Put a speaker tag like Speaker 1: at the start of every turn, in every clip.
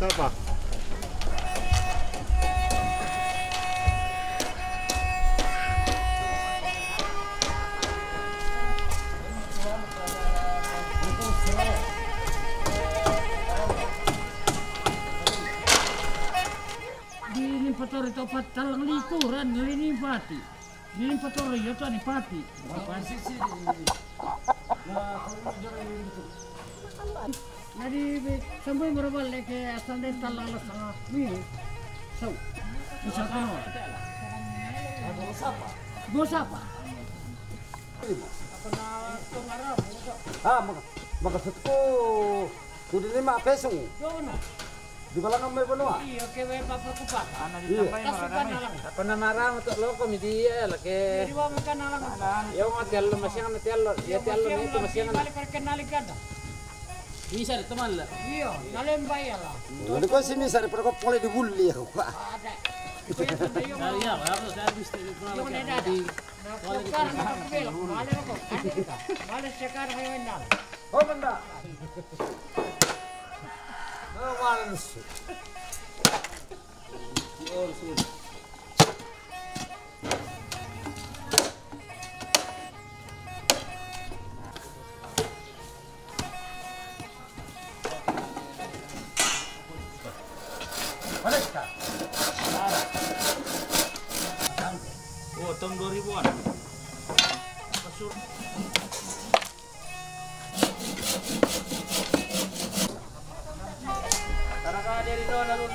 Speaker 1: Siapa?
Speaker 2: Di Patori topat talang likuran lini pati. Di Patori yo tani pati. Jadi sampai berapa lagi asal dari talang setengah mil. So, bisa kan? Bos apa?
Speaker 3: Maksudku kudu 5 peso. Di balangan may banua.
Speaker 2: Iya, kewe bapak kupat.
Speaker 4: Ana ditambay marami.
Speaker 5: Ako na maramo to loko mi dia lake.
Speaker 2: Jadi wa makan alang.
Speaker 5: Yo ngotel masyang na tello, ya tello ni to masyang na.
Speaker 2: Kali perkenali kada.
Speaker 5: Bisa di teman lah.
Speaker 2: Iya, nalem bayar lah.
Speaker 3: Ini kok sini sari pada kok boleh dibully aku.
Speaker 2: Ada.
Speaker 5: Dari ya, aku servis di
Speaker 2: Yung nedada. Sekarang aku bilang, balik ako. Balik sekarang ngayon na.
Speaker 3: Oh benda. Malas.
Speaker 4: Oh, tahun 2000-an. Pasur. Karena dari doa lalu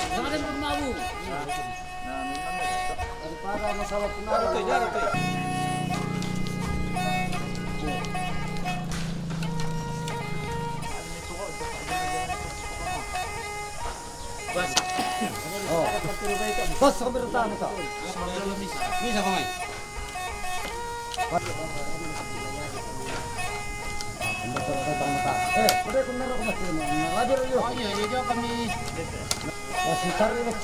Speaker 5: Jangan bermabu.
Speaker 3: Daripada masalah penara.
Speaker 5: Bas.
Speaker 3: Oh. Bos sampai retang tak.
Speaker 5: Bisa kau mai.
Speaker 3: Datang udah kena rok masih ini. Hadir yuk.
Speaker 4: Oh iya, iya kami.
Speaker 3: Masih cari rok.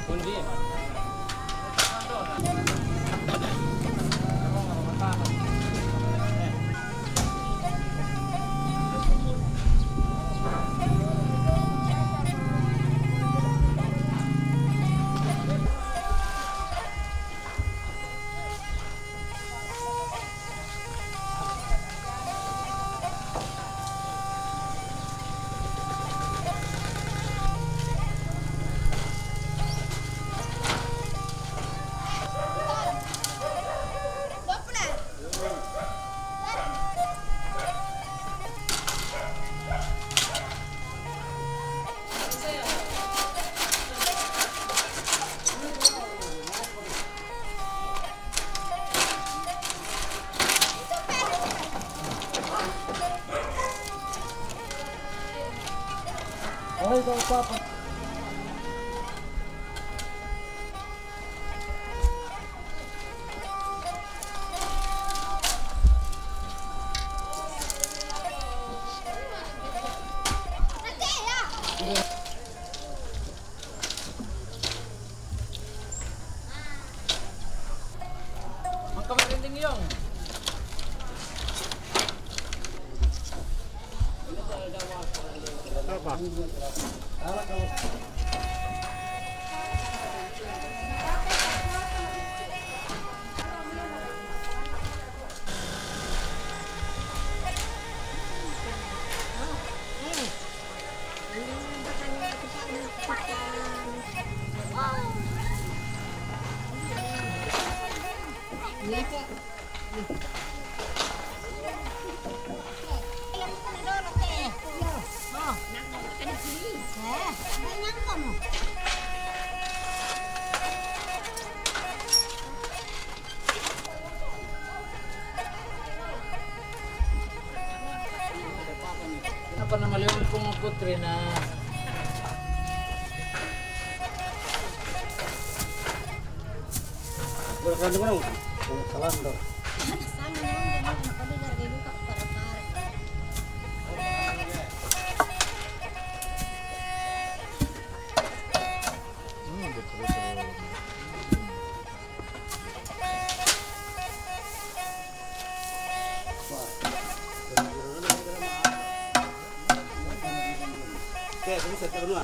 Speaker 5: Kunci.
Speaker 3: Oh, itu apa?
Speaker 5: Magkamerinding yung. Apa nama leon kong putri na
Speaker 3: Berkan mana? Salam dong.
Speaker 4: Oke, ini saya duluan.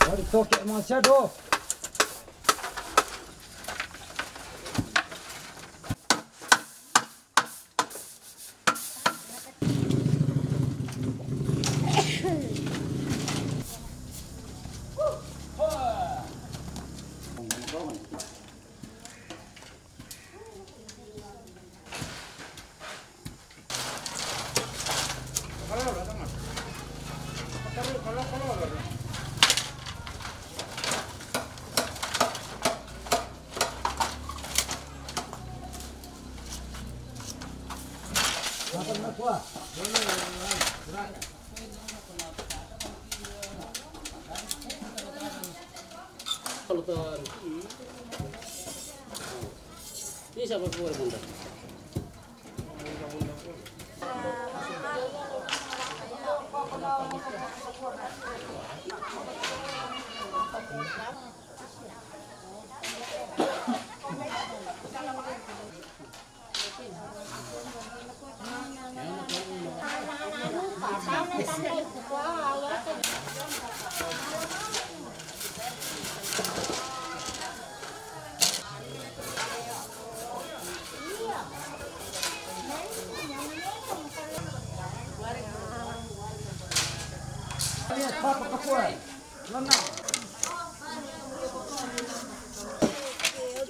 Speaker 3: Oh, itu kayak masih do. Makan apa?
Speaker 5: Peluton. Bisa berbuat bunda.
Speaker 3: dia papa kapuan. Lana.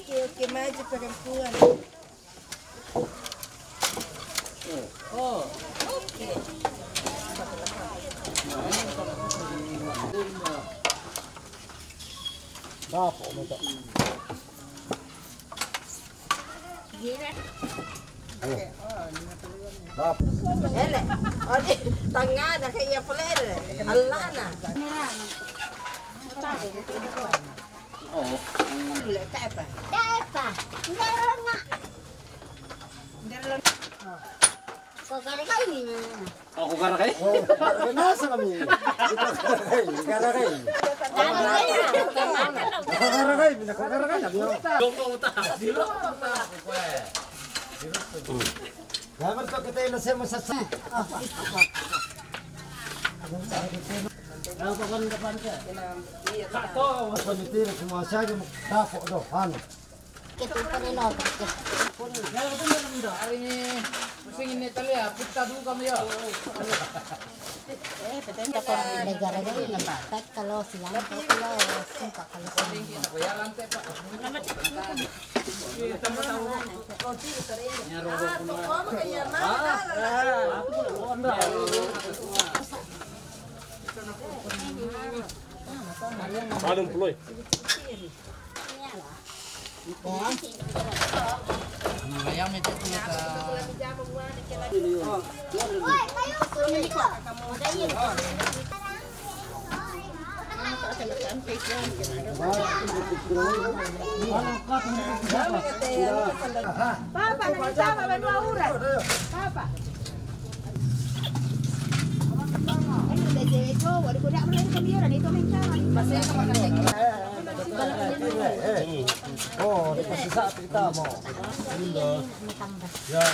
Speaker 1: Oke, maju perempuan.
Speaker 5: Oh.
Speaker 1: Oke.
Speaker 3: Dapo minta.
Speaker 1: Gila.
Speaker 3: Dapo.
Speaker 1: Ele. Ode, tengah dah kayak peler. Allah na.
Speaker 5: Oh.
Speaker 1: Gila apa?
Speaker 6: Meron nga.
Speaker 1: Meron.
Speaker 6: Kakarakay ni na.
Speaker 5: Ako karakay?
Speaker 3: Oh, nasa kami. Karakay. Karakay, karakay na biyo.
Speaker 5: Doko uta. Dilo.
Speaker 3: Dapat to kita ina sa masasa.
Speaker 2: Ano pa kan depan ka?
Speaker 3: Kato, panitir semua saja dapo do. Han.
Speaker 6: Kita pa rin ako.
Speaker 5: Hari ini pusing ini tali ya, pita dulu kami ya.
Speaker 6: Negara-negara yung nabatat kalau silang kalau suka kalau
Speaker 5: Ya lantai pak. Padang puloy. Ayam itu kita.
Speaker 6: Hoy, kayo sulit ko. Magayin.
Speaker 1: Papa, nagsama ba mga oras? Papa. Ano na dito? Wala ko na mo lang kamera dito may sama. Masaya ka
Speaker 3: Oh, di pasisa kita mo. Ya.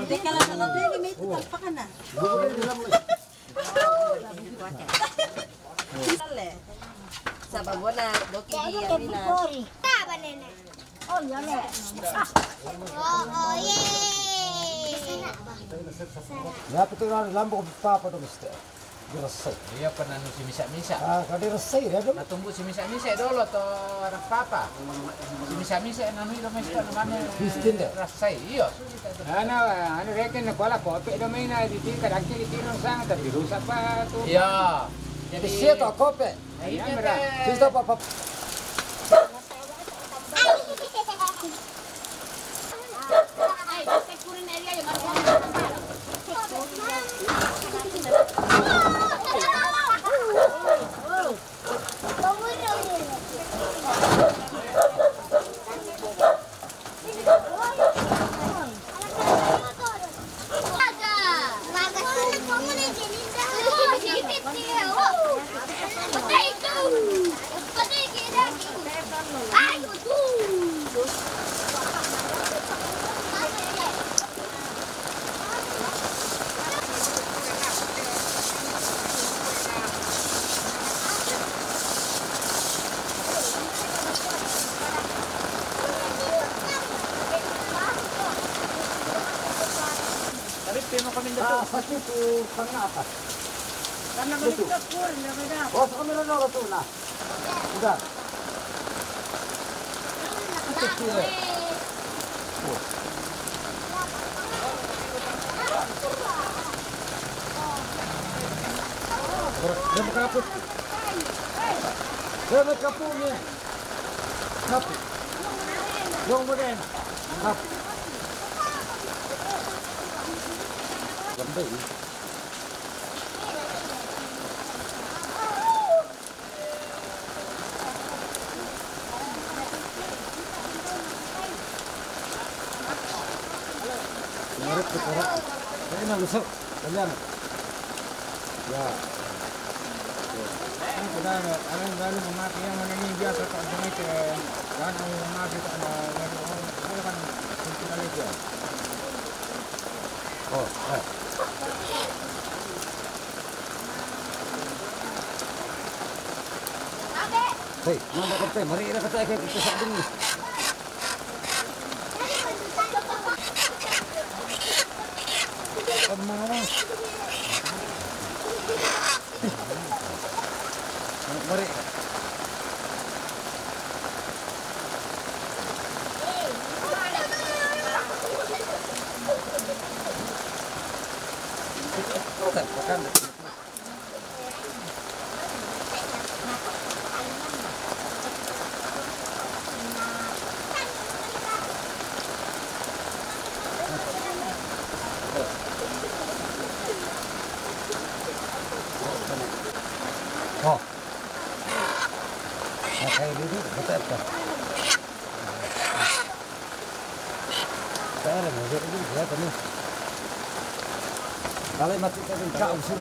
Speaker 1: Teka lang sa tabi, may tutalpa ka na. Sa babona, doki
Speaker 6: Kaya
Speaker 1: di
Speaker 6: ka
Speaker 1: na.
Speaker 6: bukori. Taba nene. Oh, yale. Oh, yay.
Speaker 3: Ya betul kan lampu papa to mesti. Dirasay.
Speaker 5: Iya pernah si misa-misa.
Speaker 3: Ah, kada rasay ya dong.
Speaker 5: Natunggu si misa-misa dulu to anak papa. Si misa-misa nanu itu mesti namanya.
Speaker 3: Kristin deh.
Speaker 5: Rasai. Iya.
Speaker 7: Ano rekin na kuala ko pe do may na di kadang kiri tinong sang tapi rusak pa tu.
Speaker 5: Iya.
Speaker 3: Jadi siapa kope?
Speaker 5: Ayan
Speaker 3: Kita papa. Sakit tu kenapa?
Speaker 1: Karena balik kur, na.
Speaker 3: Oh, sa kamera na to na. Udah. Dia kaput. Dia kaput ni. Kaput. Yang mana? Kaput. Gambay. Narip ko para. Kaya na lusok. Kalian. Ya.
Speaker 7: Ano dali mamaki yang manini biasa ka sa ke kan ang mamaki ka na ano kan kunti dia.
Speaker 3: Oh, hai. Hei, mana kau mari ira kata kita sabun ni. Apa mana? makan. Oh. Kayak gitu, betul apa? Saya mau jadi ini ya kamu. Kalau mati kan kau sih.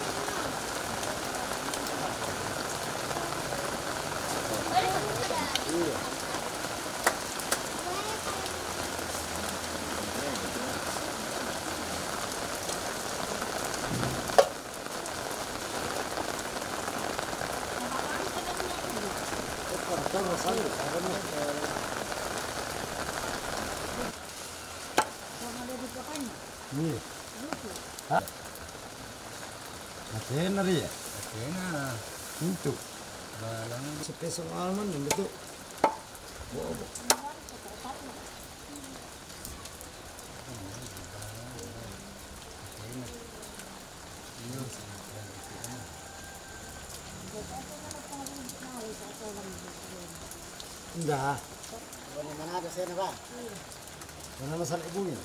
Speaker 3: Iya. Hah? Masih nari ya?
Speaker 7: Kena.
Speaker 3: Itu.
Speaker 7: Balang.
Speaker 3: Sepesong almond yang betul. Bobo. Enggak.
Speaker 2: Mana ada saya nak?
Speaker 3: Mana masalah ibunya?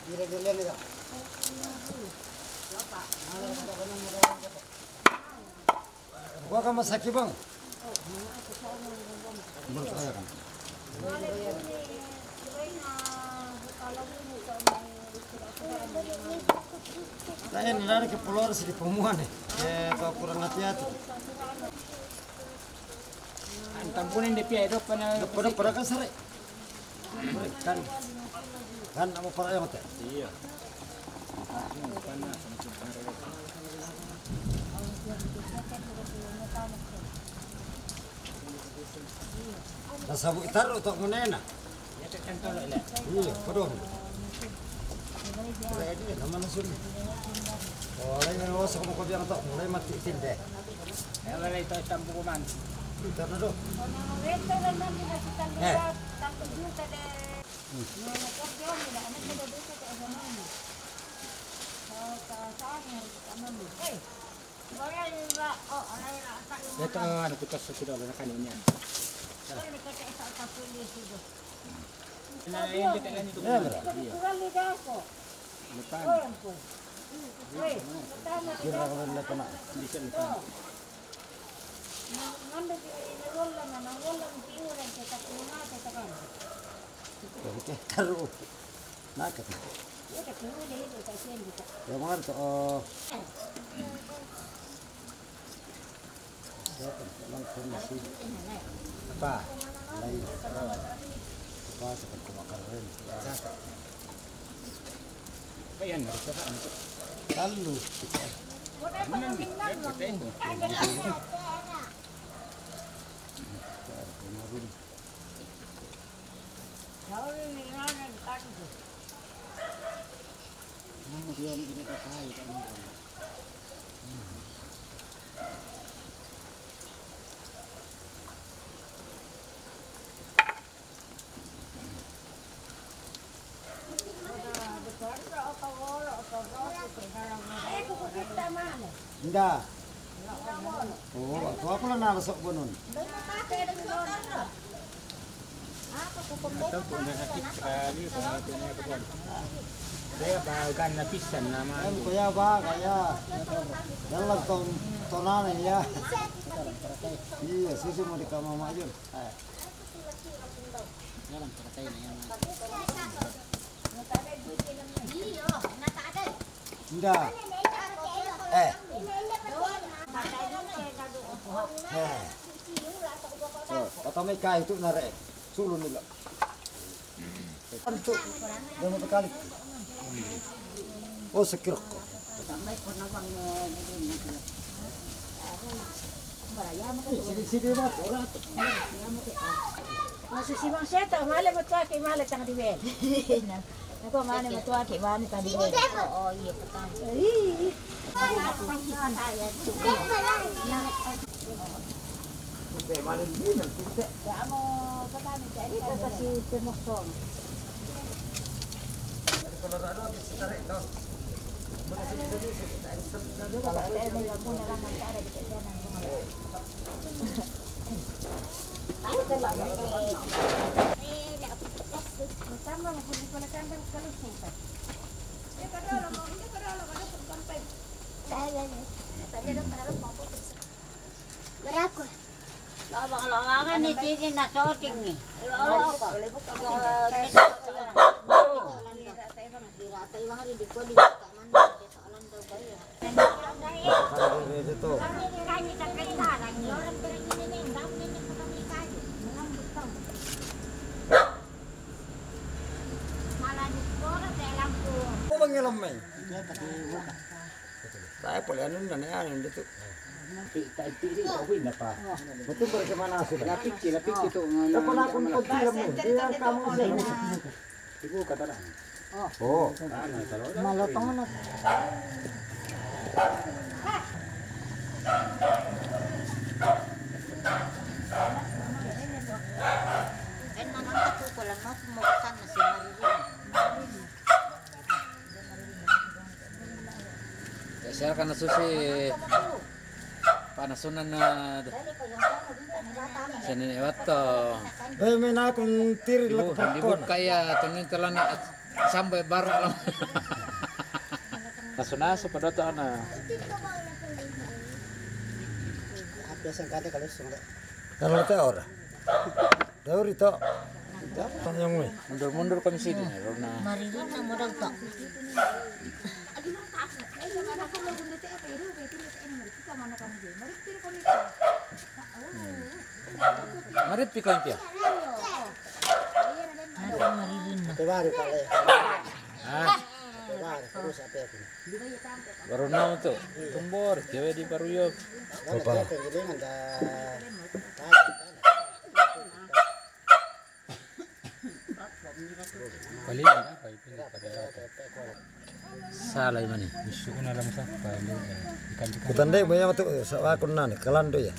Speaker 2: Dilihat itu.
Speaker 3: Gua kan masaki bang. Menurut saya kan. Saya nilai ke pulau harus di pemuan nih. Kalau kurang hati-hati.
Speaker 5: Tampunin di pia itu
Speaker 3: Pada kan sare. Kan. Kan apa para yang mati?
Speaker 4: Iya.
Speaker 3: Rasa bu itar untuk menena. Iya, kodong. Nama nasun. Oleh yang luas kamu kau bilang tak mulai mati tinde.
Speaker 5: Kalau itu tampungan.
Speaker 3: Itar nado.
Speaker 5: Itu ada putus sudah ada kanannya. Nah, yang dekat dengan itu.
Speaker 3: Ya, benar.
Speaker 5: Depan.
Speaker 3: Kira kira nak kena.
Speaker 5: Bisa depan.
Speaker 3: Jadi ke taruh. Nak kata. Ya mana tu? Langsung masih. Apa? Lain. Apa seperti makan lain.
Speaker 5: Ayan, bisa kan.
Speaker 3: Lalu. Enggak. Oh, tu apa lah nak sok bunun?
Speaker 5: Atau pun sakit sekali pengaturnya kawan. Saya bagian lapisan nama.
Speaker 3: Kan kaya ba kaya. Dalam tonan ya. Iya, susu mau di kamar majur.
Speaker 2: Dalam kata ini yang
Speaker 3: Enggak. Atau mereka itu narik sulun nila. Untuk jangan berkali. Oh sekirok. Sini mat orang.
Speaker 1: Masih si Bang Seta, malam betul ke malam tang di bel. Aku mana betul ke mana tang di bel. Oh iya betul. Kamu petani jadi kasih pemosong.
Speaker 3: Kalau ada habis tarik dah.
Speaker 6: Berapa? Lawang-lawangan nih sini nak shooting nih.
Speaker 3: Saya boleh anu dan anu itu.
Speaker 5: Tapi kawin na pa.
Speaker 3: Betul bagaimana sih?
Speaker 5: Lapik itu.
Speaker 3: Apa nak pun film dia kamu sih.
Speaker 5: Ibu kata dah.
Speaker 3: Oh,
Speaker 6: Malotong na. Naman ako ko lang muksan na si Marilyn.
Speaker 8: Saya kan susi panasunan na sini wato.
Speaker 3: may na akong tiri
Speaker 8: Ibu,
Speaker 3: lang
Speaker 8: di buka ya tunin telan sampai baru lang. Nasunaso pada to ana.
Speaker 3: Kalau teor. Teor itu. Yang we.
Speaker 8: Mundur-mundur kami sini. Rona.
Speaker 6: Marilyn na mo daw to.
Speaker 8: Marit pi kan pia.
Speaker 6: Marilyn na.
Speaker 8: Ah. Baru nau tu. Tumbor, cewek di Paruyok.
Speaker 3: Apa?
Speaker 5: Balik na pa pada.
Speaker 8: Salah mana?
Speaker 5: Gusto ko na lang sa ikan.
Speaker 3: Kutandai banyak tu sa akun nan kalando ya.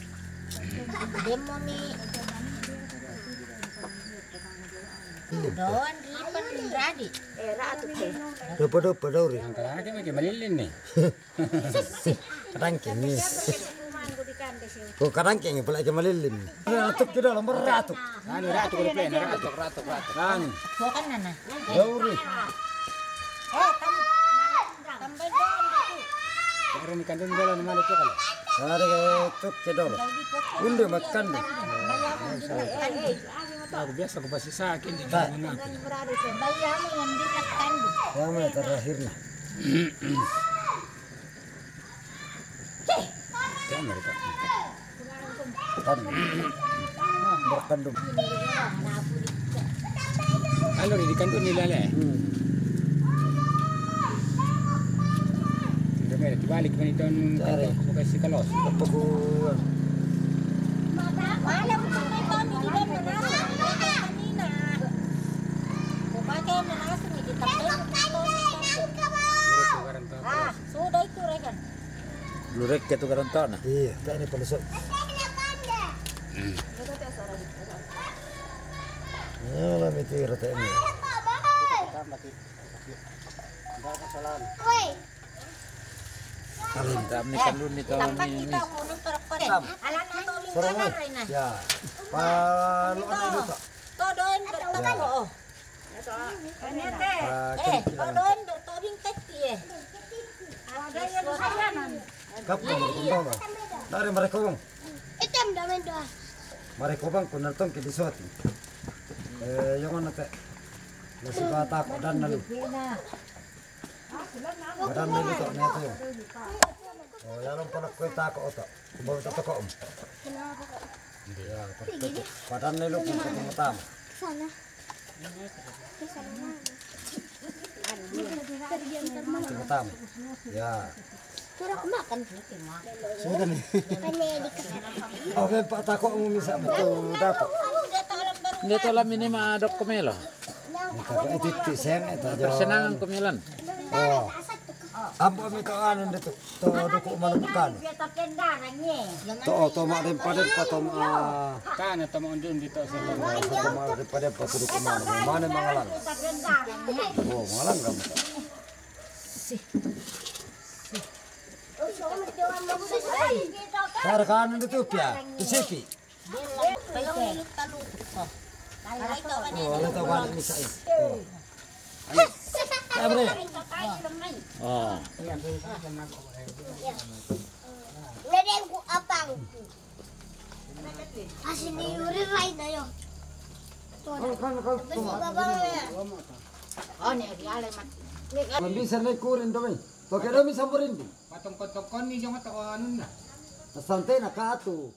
Speaker 6: Demo ni. Doan ripan radi.
Speaker 3: Dopo ri.
Speaker 5: Ang kalaki may malilin ni.
Speaker 3: Kadang kini. Kadang kini pula ke malilin. Ratuk kita nomor ratuk.
Speaker 5: Ano rato ko plan, rato. Ano?
Speaker 6: Bukan nana.
Speaker 3: Dauri.
Speaker 6: Tambay doon.
Speaker 5: Pero ni kandun dala na malo kala.
Speaker 3: Ada ke tuk ke dolo. Undi makan.
Speaker 5: Ako biasa ko basi sa akin di
Speaker 3: Ba.
Speaker 5: mo natin.
Speaker 6: Bayamo yang ditekan.
Speaker 3: Yang terakhir nah.
Speaker 5: Kaya ito.
Speaker 3: Kan. Berkandung.
Speaker 5: Ano rin, di kandun nila le. Balik man ito ang kandun si Kalos.
Speaker 3: Apa ku?
Speaker 6: Malam kung may kami, di ba manasa? Kanina. Kumakay manasa, hindi tapos. Sudah itu rekan.
Speaker 8: Lurek ke tu garanto na.
Speaker 3: Iya, tak ini pelusuk. Alah mikir tak ini.
Speaker 8: Kalintam ni kandun ni tawon
Speaker 6: Tempat
Speaker 8: ni.
Speaker 6: kita munung terkore. Alam na to ling
Speaker 3: Sorong
Speaker 6: kamar
Speaker 3: we.
Speaker 6: rin na.
Speaker 3: Ya. Palu ada itu.
Speaker 6: Todoin bertemu. Todoin bertoding teki eh. Ada yang sayanan.
Speaker 3: Kapan berkumpul? Dari mereka bang.
Speaker 6: Item damen doa.
Speaker 3: Mereka bang kunal tong ke disuati. Yang mana teh? Nasi bata kok dan nalu. Badan nalu tak ni tu. Oh, yang lupa nak kau tak kau tak. Baru tak kau. Ya, badan nalu pun ketemu tamu.
Speaker 6: Sana.
Speaker 3: Ketemu tamu. Ya.
Speaker 6: Kurang makan.
Speaker 3: Sudah nih. Oh, Pak tak kau bisa betul dapat.
Speaker 8: Dito lang ini maadok kumelo.
Speaker 3: Kakak itu sen itu aja.
Speaker 8: Persenangan kumilan.
Speaker 3: Oh. Ambo mi to anu dito. To duko malukan. To mak pada patom
Speaker 5: Kana tamo dun dito sa
Speaker 3: to mak pada patu duko mana mangalang. Oh, mangalang kamu. Sarkan itu dia, di sini. Oh, letak balik ni saya. Apa ni?
Speaker 8: Oh.
Speaker 9: Ledeng ku apang. Asin ni uri rai na yo.
Speaker 1: Oh, ni ale mat.
Speaker 3: Bisa naik kurin tu, pakai demi samburin di.
Speaker 7: Patong-patong ni jangan tak anu na.
Speaker 3: Santai nak katu.